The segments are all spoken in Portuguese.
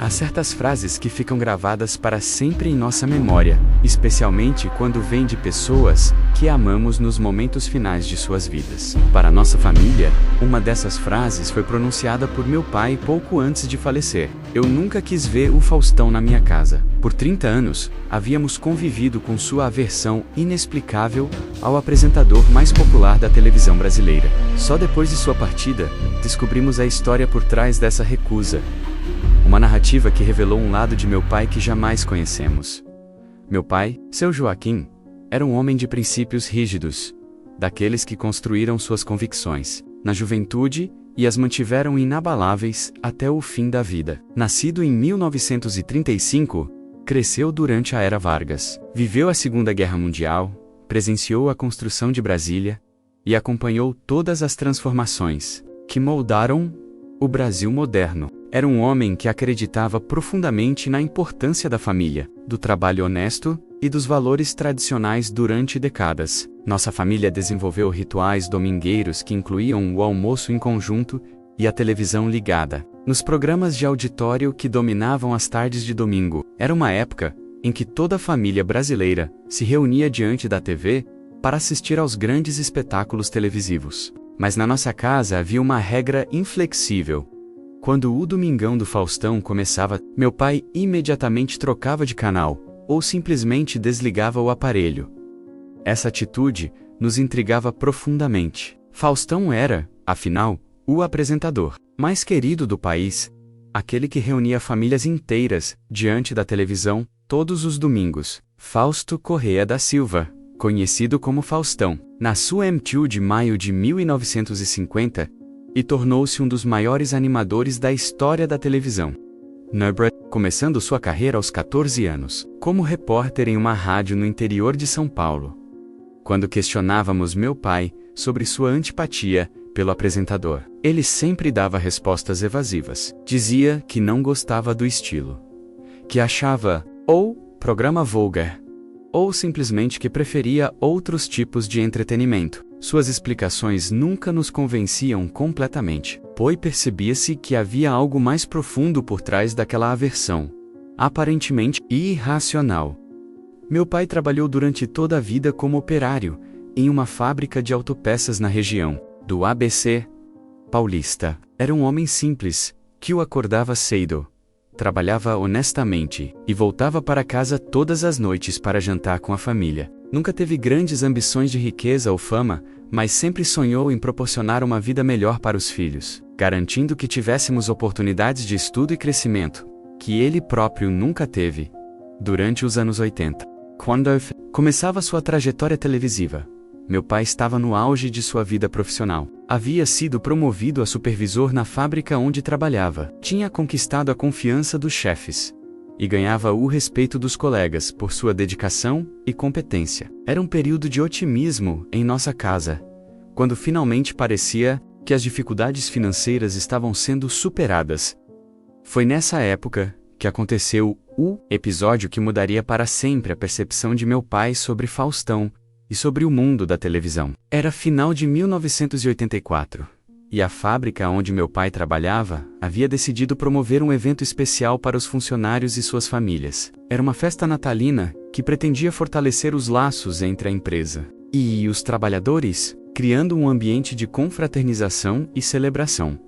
Há certas frases que ficam gravadas para sempre em nossa memória, especialmente quando vêm de pessoas que amamos nos momentos finais de suas vidas. Para nossa família, uma dessas frases foi pronunciada por meu pai pouco antes de falecer. Eu nunca quis ver o Faustão na minha casa. Por 30 anos, havíamos convivido com sua aversão inexplicável ao apresentador mais popular da televisão brasileira. Só depois de sua partida, descobrimos a história por trás dessa recusa. Uma narrativa que revelou um lado de meu pai que jamais conhecemos. Meu pai, seu Joaquim, era um homem de princípios rígidos, daqueles que construíram suas convicções na juventude e as mantiveram inabaláveis até o fim da vida. Nascido em 1935, cresceu durante a Era Vargas. Viveu a Segunda Guerra Mundial, presenciou a construção de Brasília e acompanhou todas as transformações que moldaram o Brasil moderno. Era um homem que acreditava profundamente na importância da família, do trabalho honesto e dos valores tradicionais durante décadas. Nossa família desenvolveu rituais domingueiros que incluíam o almoço em conjunto e a televisão ligada. Nos programas de auditório que dominavam as tardes de domingo, era uma época em que toda a família brasileira se reunia diante da TV para assistir aos grandes espetáculos televisivos. Mas na nossa casa havia uma regra inflexível. Quando o Domingão do Faustão começava, meu pai imediatamente trocava de canal, ou simplesmente desligava o aparelho. Essa atitude nos intrigava profundamente. Faustão era, afinal, o apresentador mais querido do país, aquele que reunia famílias inteiras diante da televisão todos os domingos. Fausto Corrêa da Silva, conhecido como Faustão, nasceu em M2 de maio de 1950, e tornou-se um dos maiores animadores da história da televisão. Começando sua carreira aos 14 anos, como repórter em uma rádio no interior de São Paulo. Quando questionávamos meu pai sobre sua antipatia pelo apresentador, ele sempre dava respostas evasivas. Dizia que não gostava do estilo, que achava ou programa vulgar, ou simplesmente que preferia outros tipos de entretenimento. Suas explicações nunca nos convenciam completamente, pois percebia-se que havia algo mais profundo por trás daquela aversão, aparentemente irracional. Meu pai trabalhou durante toda a vida como operário, em uma fábrica de autopeças na região do ABC Paulista. Era um homem simples, que o acordava cedo, trabalhava honestamente e voltava para casa todas as noites para jantar com a família. Nunca teve grandes ambições de riqueza ou fama, mas sempre sonhou em proporcionar uma vida melhor para os filhos, garantindo que tivéssemos oportunidades de estudo e crescimento, que ele próprio nunca teve. Durante os anos 80, quando começava sua trajetória televisiva, meu pai estava no auge de sua vida profissional. Havia sido promovido a supervisor na fábrica onde trabalhava, tinha conquistado a confiança dos chefes e ganhava o respeito dos colegas por sua dedicação e competência. Era um período de otimismo em nossa casa, quando finalmente parecia que as dificuldades financeiras estavam sendo superadas. Foi nessa época que aconteceu o episódio que mudaria para sempre a percepção de meu pai sobre Faustão e sobre o mundo da televisão. Era final de 1984. E a fábrica onde meu pai trabalhava havia decidido promover um evento especial para os funcionários e suas famílias. Era uma festa natalina que pretendia fortalecer os laços entre a empresa e os trabalhadores, criando um ambiente de confraternização e celebração.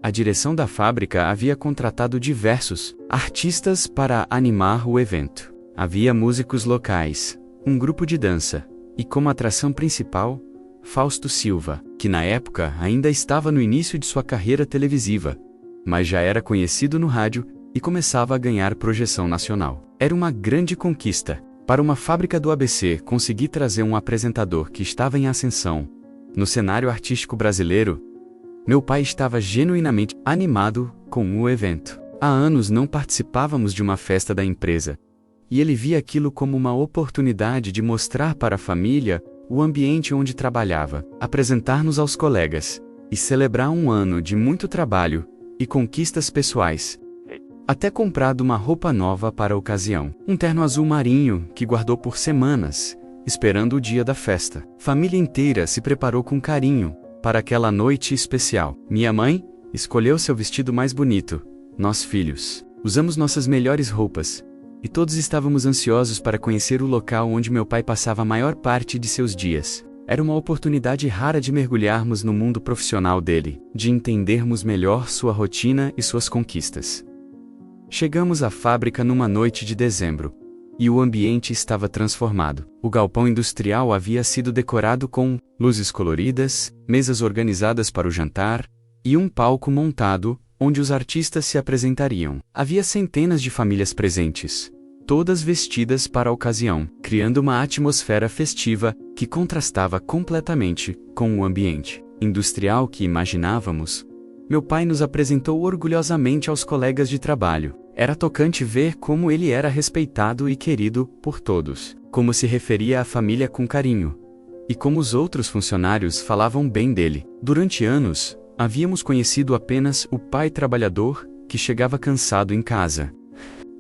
A direção da fábrica havia contratado diversos artistas para animar o evento. Havia músicos locais, um grupo de dança e, como atração principal, Fausto Silva, que na época ainda estava no início de sua carreira televisiva, mas já era conhecido no rádio e começava a ganhar projeção nacional. Era uma grande conquista para uma fábrica do ABC conseguir trazer um apresentador que estava em ascensão no cenário artístico brasileiro. Meu pai estava genuinamente animado com o evento. Há anos não participávamos de uma festa da empresa, e ele via aquilo como uma oportunidade de mostrar para a família o ambiente onde trabalhava, apresentar-nos aos colegas e celebrar um ano de muito trabalho e conquistas pessoais. Até comprado uma roupa nova para a ocasião, um terno azul marinho que guardou por semanas, esperando o dia da festa. Família inteira se preparou com carinho para aquela noite especial. Minha mãe escolheu seu vestido mais bonito, nós filhos Usamos nossas melhores roupas, e todos estávamos ansiosos para conhecer o local onde meu pai passava a maior parte de seus dias. Era uma oportunidade rara de mergulharmos no mundo profissional dele, de entendermos melhor sua rotina e suas conquistas. Chegamos à fábrica numa noite de dezembro, e o ambiente estava transformado. O galpão industrial havia sido decorado com luzes coloridas, mesas organizadas para o jantar, e um palco montado, onde os artistas se apresentariam. Havia centenas de famílias presentes, todas vestidas para a ocasião, criando uma atmosfera festiva que contrastava completamente com o ambiente industrial que imaginávamos. Meu pai nos apresentou orgulhosamente aos colegas de trabalho. Era tocante ver como ele era respeitado e querido por todos, como se referia à família com carinho, e como os outros funcionários falavam bem dele. Durante anos, havíamos conhecido apenas o pai trabalhador que chegava cansado em casa.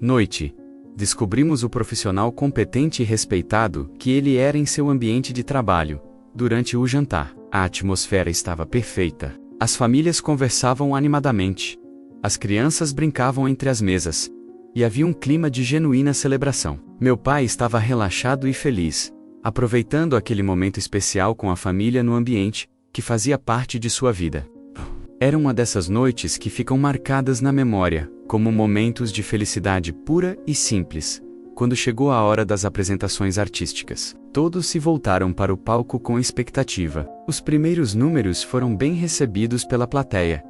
Noite. Descobrimos o profissional competente e respeitado que ele era em seu ambiente de trabalho. Durante o jantar, a atmosfera estava perfeita. As famílias conversavam animadamente. As crianças brincavam entre as mesas. E havia um clima de genuína celebração. Meu pai estava relaxado e feliz, aproveitando aquele momento especial com a família no ambiente que fazia parte de sua vida. Era uma dessas noites que ficam marcadas na memória, como momentos de felicidade pura e simples. Quando chegou a hora das apresentações artísticas, todos se voltaram para o palco com expectativa. Os primeiros números foram bem recebidos pela plateia.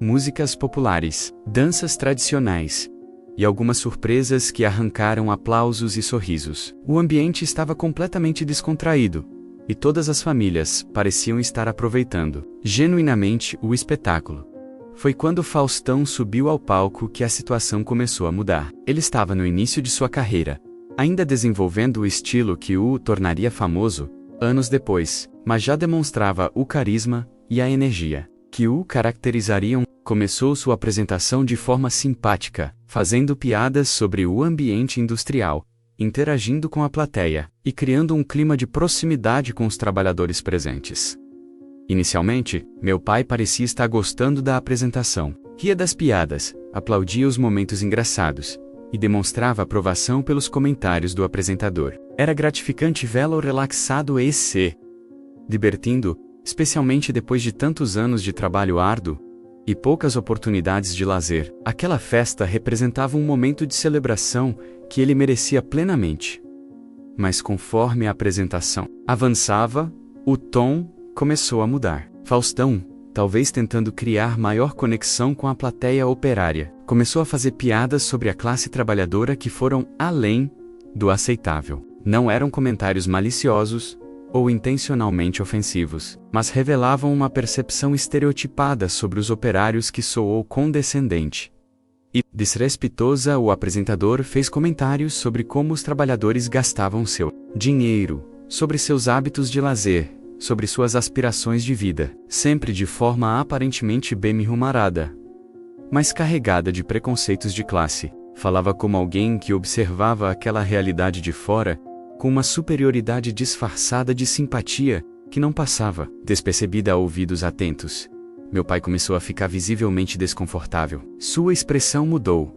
Músicas populares, danças tradicionais e algumas surpresas que arrancaram aplausos e sorrisos. O ambiente estava completamente descontraído, e todas as famílias pareciam estar aproveitando genuinamente o espetáculo. Foi quando Faustão subiu ao palco que a situação começou a mudar. Ele estava no início de sua carreira, ainda desenvolvendo o estilo que o tornaria famoso anos depois, mas já demonstrava o carisma e a energia que o caracterizariam. Começou sua apresentação de forma simpática, fazendo piadas sobre o ambiente industrial, interagindo com a plateia e criando um clima de proximidade com os trabalhadores presentes. Inicialmente, meu pai parecia estar gostando da apresentação, ria das piadas, aplaudia os momentos engraçados e demonstrava aprovação pelos comentários do apresentador. Era gratificante vê-lo relaxado e se divertindo, especialmente depois de tantos anos de trabalho árduo e poucas oportunidades de lazer. Aquela festa representava um momento de celebração que ele merecia plenamente. Mas conforme a apresentação avançava, o tom começou a mudar. Faustão, talvez tentando criar maior conexão com a plateia operária, começou a fazer piadas sobre a classe trabalhadora que foram além do aceitável. Não eram comentários maliciosos ou intencionalmente ofensivos, mas revelavam uma percepção estereotipada sobre os operários que soou condescendente e desrespeitosa. O apresentador fez comentários sobre como os trabalhadores gastavam seu dinheiro, sobre seus hábitos de lazer, sobre suas aspirações de vida, sempre de forma aparentemente bem-humorada, mas carregada de preconceitos de classe. Falava como alguém que observava aquela realidade de fora, com uma superioridade disfarçada de simpatia, que não passava despercebida a ouvidos atentos. Meu pai começou a ficar visivelmente desconfortável. Sua expressão mudou.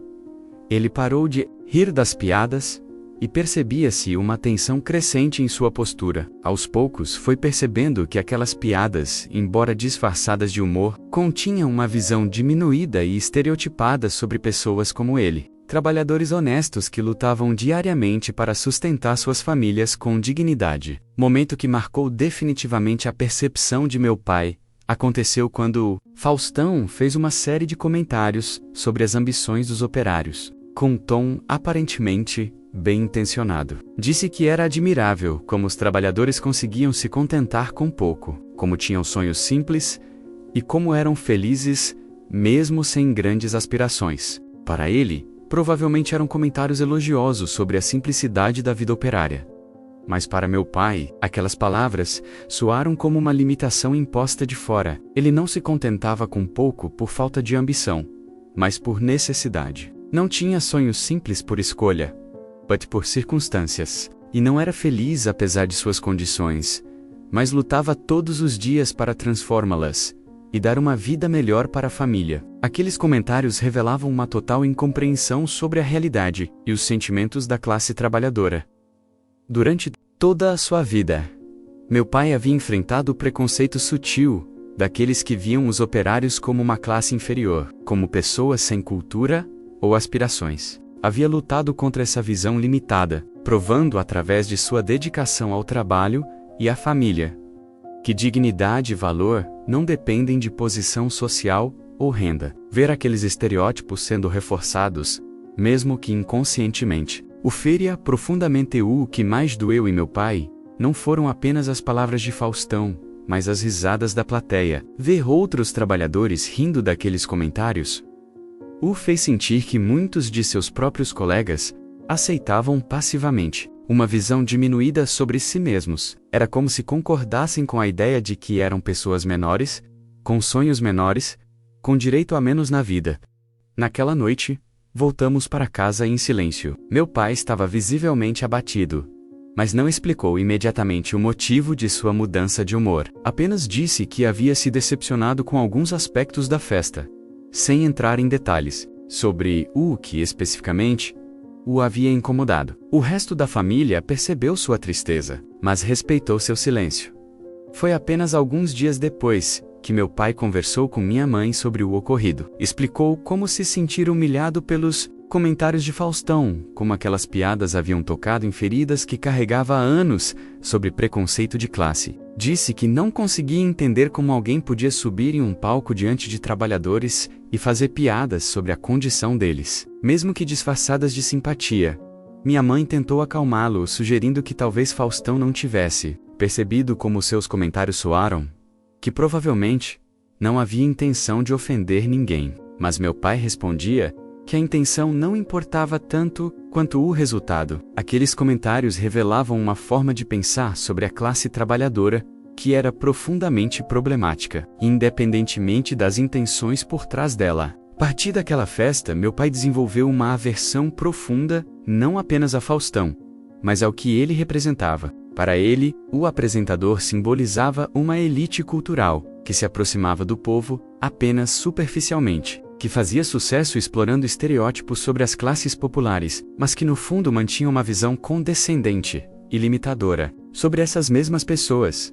Ele parou de rir das piadas, e percebia-se uma tensão crescente em sua postura. Aos poucos foi percebendo que aquelas piadas, embora disfarçadas de humor, continham uma visão diminuída e estereotipada sobre pessoas como ele. Trabalhadores honestos que lutavam diariamente para sustentar suas famílias com dignidade. Momento que marcou definitivamente a percepção de meu pai, aconteceu quando Faustão fez uma série de comentários sobre as ambições dos operários, com um tom aparentemente bem intencionado. Disse que era admirável como os trabalhadores conseguiam se contentar com pouco, como tinham sonhos simples e como eram felizes mesmo sem grandes aspirações. Para ele, provavelmente eram comentários elogiosos sobre a simplicidade da vida operária. Mas para meu pai, aquelas palavras soaram como uma limitação imposta de fora. Ele não se contentava com pouco por falta de ambição, mas por necessidade. Não tinha sonhos simples por escolha, mas por circunstâncias. E não era feliz apesar de suas condições, mas lutava todos os dias para transformá-las e dar uma vida melhor para a família. Aqueles comentários revelavam uma total incompreensão sobre a realidade e os sentimentos da classe trabalhadora. Durante toda a sua vida, meu pai havia enfrentado o preconceito sutil daqueles que viam os operários como uma classe inferior, como pessoas sem cultura ou aspirações. Havia lutado contra essa visão limitada, provando através de sua dedicação ao trabalho e à família que dignidade e valor não dependem de posição social ou renda. Ver aqueles estereótipos sendo reforçados, mesmo que inconscientemente, o feria profundamente. O que mais doeu em meu pai não foram apenas as palavras de Faustão, mas as risadas da plateia. Ver outros trabalhadores rindo daqueles comentários o fez sentir que muitos de seus próprios colegas aceitavam passivamente uma visão diminuída sobre si mesmos. Era como se concordassem com a ideia de que eram pessoas menores, com sonhos menores, com direito a menos na vida. Naquela noite, voltamos para casa em silêncio. Meu pai estava visivelmente abatido, mas não explicou imediatamente o motivo de sua mudança de humor. Apenas disse que havia se decepcionado com alguns aspectos da festa, sem entrar em detalhes sobre o que especificamente o havia incomodado. O resto da família percebeu sua tristeza, mas respeitou seu silêncio. Foi apenas alguns dias depois que meu pai conversou com minha mãe sobre o ocorrido. Explicou como se sentir humilhado pelos comentários de Faustão, como aquelas piadas haviam tocado em feridas que carregava há anos sobre preconceito de classe. Disse que não conseguia entender como alguém podia subir em um palco diante de trabalhadores e fazer piadas sobre a condição deles, mesmo que disfarçadas de simpatia. Minha mãe tentou acalmá-lo, sugerindo que talvez Faustão não tivesse percebido como seus comentários soaram, que provavelmente não havia intenção de ofender ninguém. Mas meu pai respondia que a intenção não importava tanto quanto o resultado. Aqueles comentários revelavam uma forma de pensar sobre a classe trabalhadora que era profundamente problemática, independentemente das intenções por trás dela. A partir daquela festa, meu pai desenvolveu uma aversão profunda, não apenas a Faustão, mas ao que ele representava. Para ele, o apresentador simbolizava uma elite cultural, que se aproximava do povo apenas superficialmente, que fazia sucesso explorando estereótipos sobre as classes populares, mas que no fundo mantinha uma visão condescendente e limitadora sobre essas mesmas pessoas.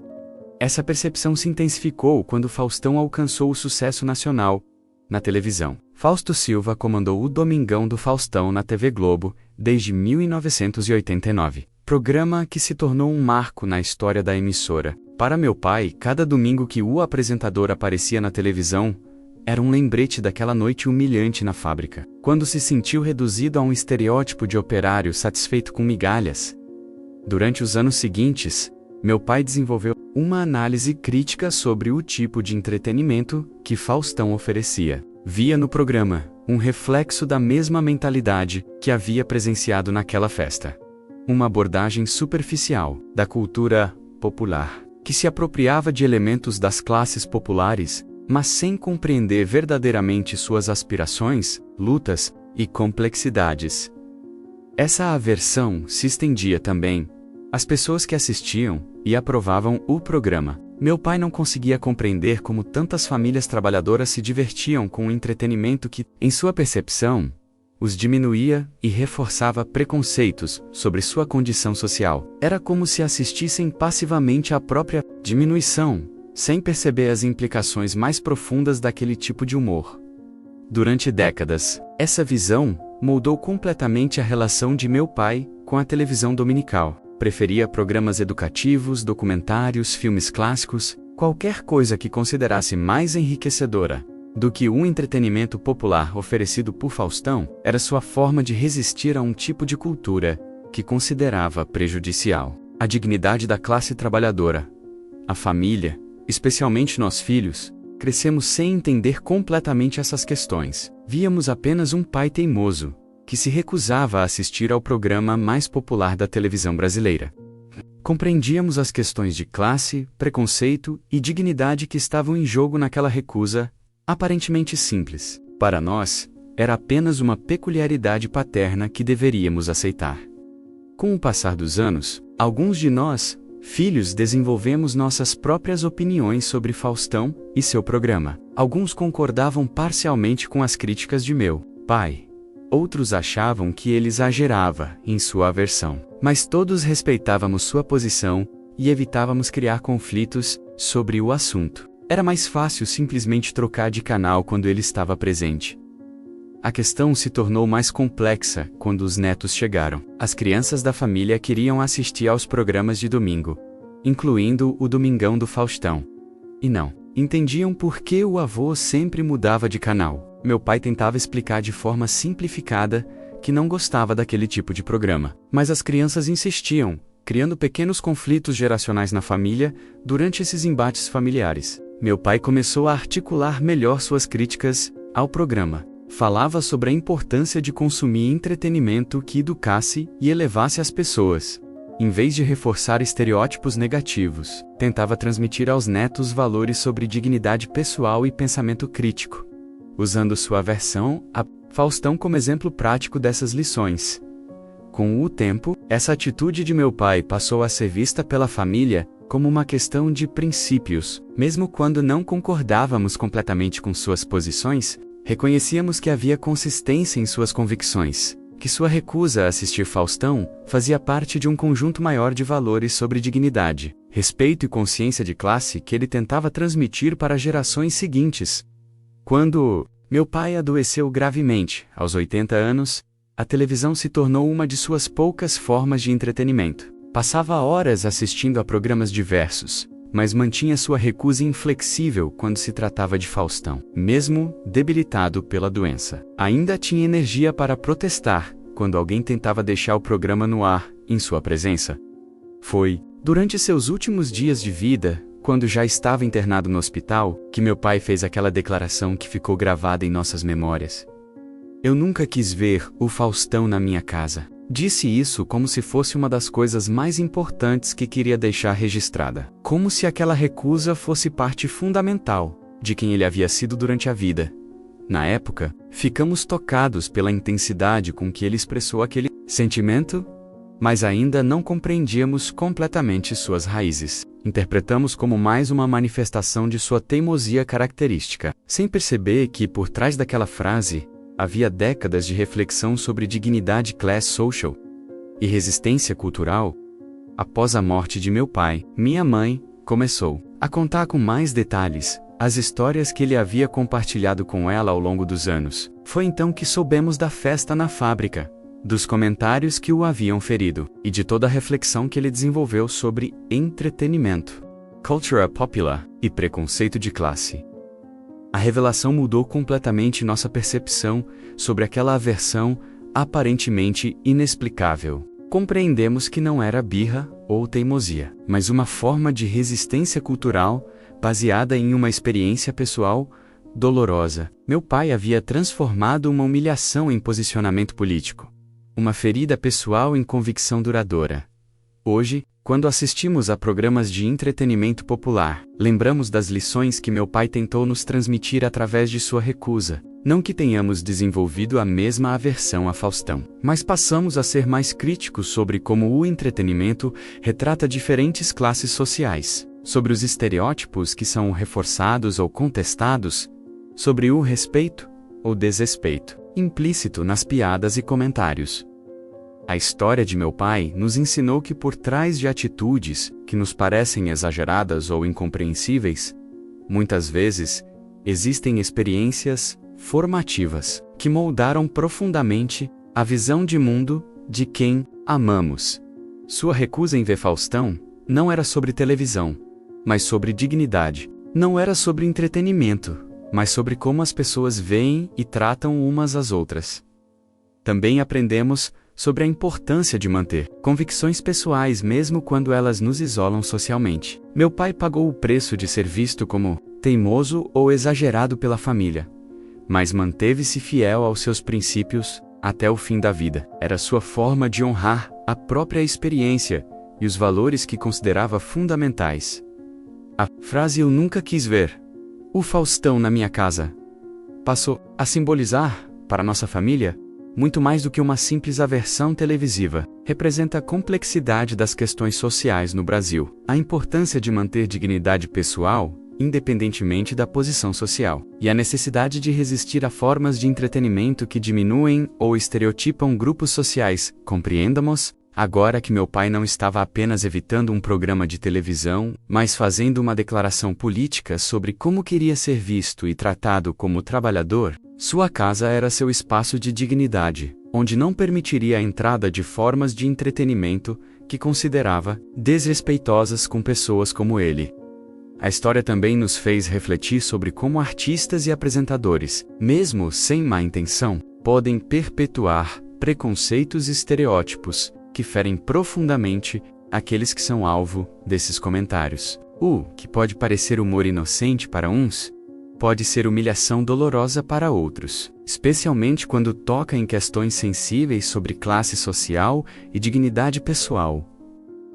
Essa percepção se intensificou quando Faustão alcançou o sucesso nacional na televisão. Fausto Silva comandou o Domingão do Faustão na TV Globo desde 1989, programa que se tornou um marco na história da emissora. Para meu pai, cada domingo que o apresentador aparecia na televisão era um lembrete daquela noite humilhante na fábrica, quando se sentiu reduzido a um estereótipo de operário satisfeito com migalhas. Durante os anos seguintes, meu pai desenvolveu uma análise crítica sobre o tipo de entretenimento que Faustão oferecia. Via no programa um reflexo da mesma mentalidade que havia presenciado naquela festa. Uma abordagem superficial da cultura popular, que se apropriava de elementos das classes populares, mas sem compreender verdadeiramente suas aspirações, lutas e complexidades. Essa aversão se estendia também às pessoas que assistiam e aprovavam o programa. Meu pai não conseguia compreender como tantas famílias trabalhadoras se divertiam com um entretenimento que, em sua percepção, os diminuía e reforçava preconceitos sobre sua condição social. Era como se assistissem passivamente à própria diminuição, sem perceber as implicações mais profundas daquele tipo de humor. Durante décadas, essa visão moldou completamente a relação de meu pai com a televisão dominical. Preferia programas educativos, documentários, filmes clássicos, qualquer coisa que considerasse mais enriquecedora do que um entretenimento popular oferecido por Faustão. Era sua forma de resistir a um tipo de cultura que considerava prejudicial a dignidade da classe trabalhadora. A família, especialmente nós filhos, crescemos sem entender completamente essas questões. Víamos apenas um pai teimoso, que se recusava a assistir ao programa mais popular da televisão brasileira. Compreendíamos as questões de classe, preconceito e dignidade que estavam em jogo naquela recusa, aparentemente simples. Para nós, era apenas uma peculiaridade paterna que deveríamos aceitar. Com o passar dos anos, alguns de nós filhos desenvolvemos nossas próprias opiniões sobre Faustão e seu programa. Alguns concordavam parcialmente com as críticas de meu pai. Outros achavam que ele exagerava em sua aversão. Mas todos respeitávamos sua posição e evitávamos criar conflitos sobre o assunto. Era mais fácil simplesmente trocar de canal quando ele estava presente. A questão se tornou mais complexa quando os netos chegaram. As crianças da família queriam assistir aos programas de domingo, incluindo o Domingão do Faustão. E não entendiam por que o avô sempre mudava de canal. Meu pai tentava explicar de forma simplificada que não gostava daquele tipo de programa. Mas as crianças insistiam, criando pequenos conflitos geracionais na família durante esses embates familiares. Meu pai começou a articular melhor suas críticas ao programa. Falava sobre a importância de consumir entretenimento que educasse e elevasse as pessoas. Em vez de reforçar estereótipos negativos, tentava transmitir aos netos valores sobre dignidade pessoal e pensamento crítico, usando sua versão a Faustão como exemplo prático dessas lições. Com o tempo, essa atitude de meu pai passou a ser vista pela família como uma questão de princípios. Mesmo quando não concordávamos completamente com suas posições, reconhecíamos que havia consistência em suas convicções, que sua recusa a assistir Faustão fazia parte de um conjunto maior de valores sobre dignidade, respeito e consciência de classe que ele tentava transmitir para gerações seguintes. Quando meu pai adoeceu gravemente, aos 80 anos, a televisão se tornou uma de suas poucas formas de entretenimento. Passava horas assistindo a programas diversos, mas mantinha sua recusa inflexível quando se tratava de Faustão. Mesmo debilitado pela doença, ainda tinha energia para protestar quando alguém tentava deixar o programa no ar, em sua presença. Foi durante seus últimos dias de vida, quando já estava internado no hospital, que meu pai fez aquela declaração que ficou gravada em nossas memórias. Eu nunca quis ver o Faustão na minha casa. Disse isso como se fosse uma das coisas mais importantes que queria deixar registrada. Como se aquela recusa fosse parte fundamental de quem ele havia sido durante a vida. Na época, ficamos tocados pela intensidade com que ele expressou aquele sentimento, mas ainda não compreendíamos completamente suas raízes. Interpretamos como mais uma manifestação de sua teimosia característica, sem perceber que por trás daquela frase havia décadas de reflexão sobre dignidade class social e resistência cultural. Após a morte de meu pai, minha mãe começou a contar com mais detalhes as histórias que ele havia compartilhado com ela ao longo dos anos. Foi então que soubemos da festa na fábrica, dos comentários que o haviam ferido, e de toda a reflexão que ele desenvolveu sobre entretenimento, cultura popular e preconceito de classe. A revelação mudou completamente nossa percepção sobre aquela aversão aparentemente inexplicável. Compreendemos que não era birra ou teimosia, mas uma forma de resistência cultural baseada em uma experiência pessoal dolorosa. Meu pai havia transformado uma humilhação em posicionamento político, uma ferida pessoal em convicção duradoura. Hoje, quando assistimos a programas de entretenimento popular, lembramos das lições que meu pai tentou nos transmitir através de sua recusa. Não que tenhamos desenvolvido a mesma aversão a Faustão, mas passamos a ser mais críticos sobre como o entretenimento retrata diferentes classes sociais, sobre os estereótipos que são reforçados ou contestados, sobre o respeito ou desrespeito implícito nas piadas e comentários. A história de meu pai nos ensinou que por trás de atitudes que nos parecem exageradas ou incompreensíveis, muitas vezes, existem experiências formativas que moldaram profundamente a visão de mundo de quem amamos. Sua recusa em ver Faustão não era sobre televisão, mas sobre dignidade. Não era sobre entretenimento, mas sobre como as pessoas veem e tratam umas às outras. Também aprendemos sobre a importância de manter convicções pessoais mesmo quando elas nos isolam socialmente. Meu pai pagou o preço de ser visto como teimoso ou exagerado pela família, mas manteve-se fiel aos seus princípios até o fim da vida. Era sua forma de honrar a própria experiência e os valores que considerava fundamentais. A frase "eu nunca quis ver o Faustão na minha casa" passou a simbolizar, para nossa família, muito mais do que uma simples aversão televisiva. representa a complexidade das questões sociais no Brasil, a importância de manter dignidade pessoal, independentemente da posição social, e a necessidade de resistir a formas de entretenimento que diminuem ou estereotipam grupos sociais. Compreendamos, agora que meu pai não estava apenas evitando um programa de televisão, mas fazendo uma declaração política sobre como queria ser visto e tratado como trabalhador, sua casa era seu espaço de dignidade, onde não permitiria a entrada de formas de entretenimento que considerava desrespeitosas com pessoas como ele. A história também nos fez refletir sobre como artistas e apresentadores, mesmo sem má intenção, podem perpetuar preconceitos e estereótipos que ferem profundamente aqueles que são alvo desses comentários. O que pode parecer humor inocente para uns, pode ser humilhação dolorosa para outros, especialmente quando toca em questões sensíveis sobre classe social e dignidade pessoal.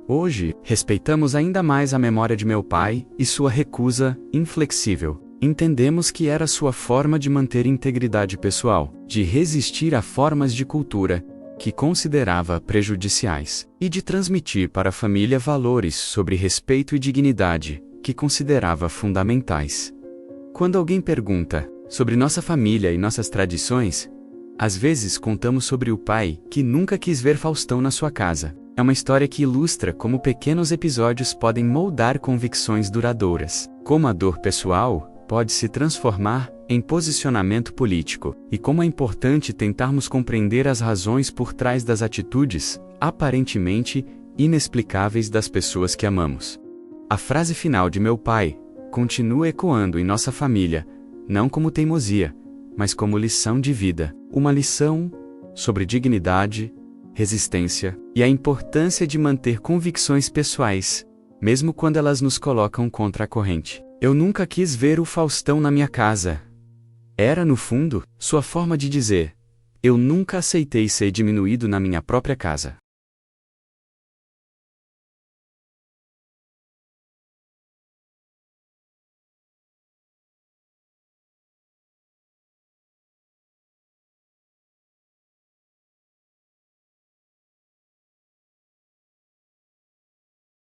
Hoje, respeitamos ainda mais a memória de meu pai e sua recusa inflexível. Entendemos que era sua forma de manter integridade pessoal, de resistir a formas de cultura que considerava prejudiciais, e de transmitir para a família valores sobre respeito e dignidade que considerava fundamentais. Quando alguém pergunta sobre nossa família e nossas tradições, às vezes contamos sobre o pai que nunca quis ver Faustão na sua casa. É uma história que ilustra como pequenos episódios podem moldar convicções duradouras, como a dor pessoal pode se transformar em posicionamento político, e como é importante tentarmos compreender as razões por trás das atitudes aparentemente inexplicáveis das pessoas que amamos. A frase final de meu pai continua ecoando em nossa família, não como teimosia, mas como lição de vida, uma lição sobre dignidade, resistência e a importância de manter convicções pessoais, mesmo quando elas nos colocam contra a corrente. Eu nunca quis ver o Faustão na minha casa. Era, no fundo, sua forma de dizer: eu nunca aceitei ser diminuído na minha própria casa.